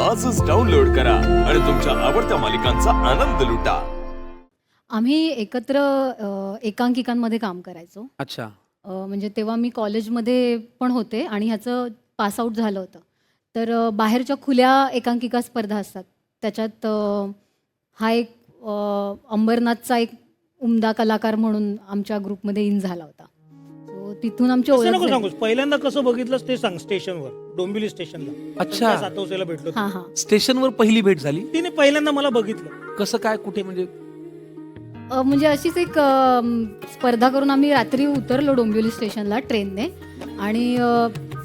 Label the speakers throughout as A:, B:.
A: आजच डाउनलोड करा आणि तुमच्या आवडत्या मालिकांचा आनंद लुटा.
B: आम्ही एकत्र एकांकिकांमध्ये काम करायचो.
C: अच्छा.
B: म्हणजे तेव्हा मी कॉलेजमध्ये पण होते आणि ह्याचं पासआउट झालं होतं. तर बाहेरच्या खुल्या एकांकिका स्पर्धा असतात. त्याच्यात हा एक अंबरनाथचा एक उमदा कलाकार म्हणून आमच्या ग्रुपमध्ये इन झाला होता. सो तिथून आमची
D: तसं
B: ओळख
D: नको
B: झाली.
D: सांगूस. पहिल्यांदा कसं बघितलंस ते सांग. स्टेशनवर, डोंबिवली स्टेशनला.
C: अच्छा.
D: सातवसेला भेटलो.
B: हां हां.
C: स्टेशनवर पहिली भेट झाली.
D: तिने पहिल्यांदा मला बघितलं.
C: कसं काय, कुठे, म्हणजे
B: म्हणजे अशीच एक स्पर्धा करून आम्ही रात्री उतरलो डोंबिवली स्टेशनला ट्रेनने आणि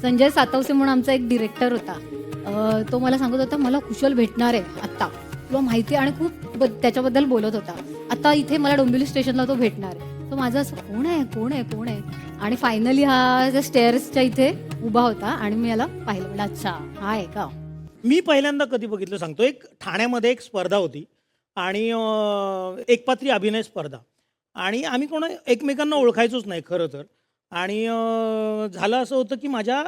B: संजय सातवसे म्हणून आमचा एक डिरेक्टर होता. तो मला सांगत होता मला कुशल भेटणार आहे आत्ता, तुला माहिती आहे, आणि खूप त्याच्याबद्दल बोलत होता. आता इथे मला डोंबिवली स्टेशनला तो भेटणार आहे. तो माझं असं कोण आहे कोण आहे कोण आहे, आणि फायनली हा स्टेअर्सच्या इथे उभा होता आणि मी याला पाहिलं. म्हणजे अच्छा हा आहे का.
D: मी पहिल्यांदा कधी बघितलं सांगतो. एक ठाण्यामध्ये एक स्पर्धा होती आणि एकपात्री अभिनय स्पर्धा, आणि आम्ही कोणा एकमेकांना ओळखायचोच नाही खरं तर. आणि झालं असं होतं की माझ्या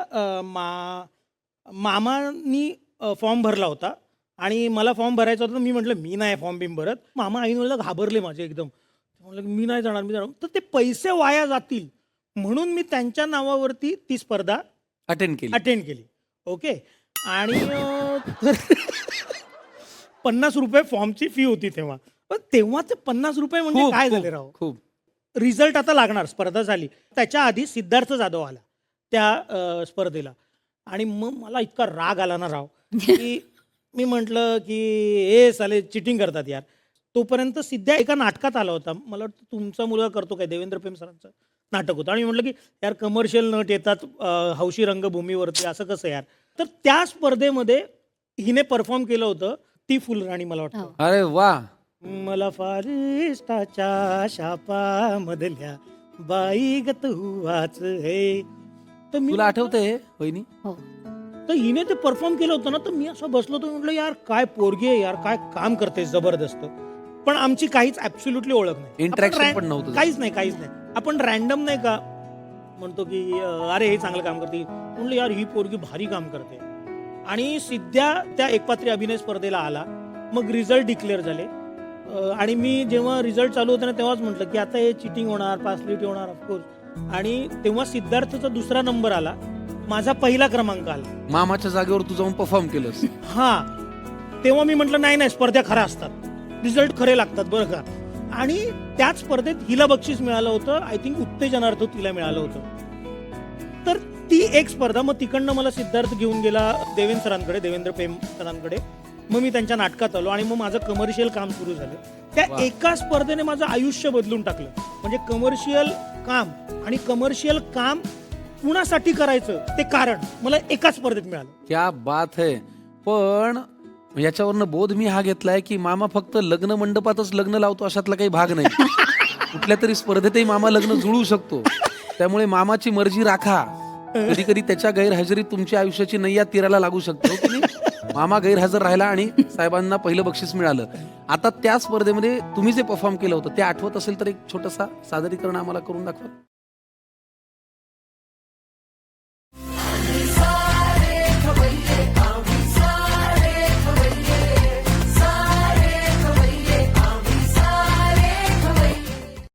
D: मामानी फॉर्म भरला होता आणि मला फॉर्म भरायचा होता. मी म्हटलं मी नाही फॉर्म बिम भरत. मामा ऐन वेळेला घाबरले माझे एकदम. म्हटलं मी नाही जाणार मी जाणार. तर ते पैसे वाया जातील म्हणून मी त्यांच्या नावावरती ती स्पर्धा
C: अटेंड केली.
D: ओके. आणि तर 50 रुपये फॉर्मची फी होती तेव्हा. पण तेव्हा ते 50 रुपये म्हणजे काय झाले राव.
C: खूप.
D: रिझल्ट आता लागणार, स्पर्धा झाली. त्याच्या आधी सिद्धार्थ जाधव आला त्या स्पर्धेला, आणि मग मला इतका राग आला ना राव की मी म्हटलं की हे साले चिटिंग करतात यार. तोपर्यंत सिद्धा एका नाटकात आला होता. मला वाटतं तुमचा मुलगा करतो काय, देवेंद्र पेम सरांचं नाटक होतं. आणि मी म्हटलं की यार कमर्शियल नट येतात हौशी रंगभूमीवरती, असं कसं यार. तर त्या स्पर्धेमध्ये हिने परफॉर्म केलं होतं ती फुलराणी, मला वाटतं.
C: अरे वा.
D: मला फारिस्टाच्या शापामधल्या बाई गत हुवाच हे. तर मी
C: तुला आठवतंय वहिनी?
B: हो.
D: तर हिने ते परफॉर्म केलं होतं ना, तर मी असं बसलो तर म्हटलं यार काय पोरगी आहे यार, काय काम करते जबरदस्त. पण आमची काहीच ऍब्सोल्युटली ओळख नाही,
C: इंटरॅक्शन पण नव्हतं.
D: काहीच नाही. आपण रॅन्डम नाही का म्हणतो की अरे हे चांगलं काम करते, म्हणलं यार ही पोरगी भारी काम करते. आणि सिद्ध्या त्या एकपात्री अभिनय स्पर्धेला आला. मग रिझल्ट डिक्लेअर झाले आणि मी जेव्हा रिझल्ट चालू होता ना तेव्हाच म्हटलं की आता हे चिटिंग होणार, पासलिटी होणार ऑफकोर्स. आणि तेव्हा सिद्धार्थचा दुसरा नंबर आला, माझा पहिला क्रमांक आला.
C: मामाच्या जागेवर तू जाऊन परफॉर्म केलंस.
D: हा. तेव्हा मी म्हटलं नाही स्पर्धा खऱ्या असतात, रिझल्ट खरे लागतात बरं का. आणि त्याच स्पर्धेत हिला बक्षीस मिळालं होतं. आय थिंक उत्तेजनार्थ तिला मिळालं होतं. तर ती एक स्पर्धा. मग तिकडनं मला सिद्धार्थ घेऊन गेला देवेंद्र पेम सरांकडे. मग मी त्यांच्या नाटकात आलो आणि मग माझं कमर्शियल काम सुरू झालं. त्या एका स्पर्धेने माझं आयुष्य बदलून टाकलं. म्हणजे कमर्शियल काम, आणि कमर्शियल काम कुणासाठी करायचं ते कारण मला एका स्पर्धेत मिळालं.
C: क्या बात है. पण याच्यावरनं बोध मी हा घेतलाय की मामा फक्त लग्न मंडपातच लग्न लावतो अशातला काही भाग नाही. कुठल्या तरी स्पर्धेतही मामा लग्न जुळू शकतो. त्यामुळे मामाची मर्जी राखा. कधी कधी त्याच्या गैरहजेरीत तुमच्या आयुष्याची नैया तीराला लागू शकतो. मामा गैरहजर राहिला आणि साहेबांना पहिलं बक्षीस मिळालं. आता त्या स्पर्धेमध्ये तुम्ही जे परफॉर्म केलं होतं ते आठवत असेल तर एक छोटंसा सादरीकरण आम्हाला करून दाखवा.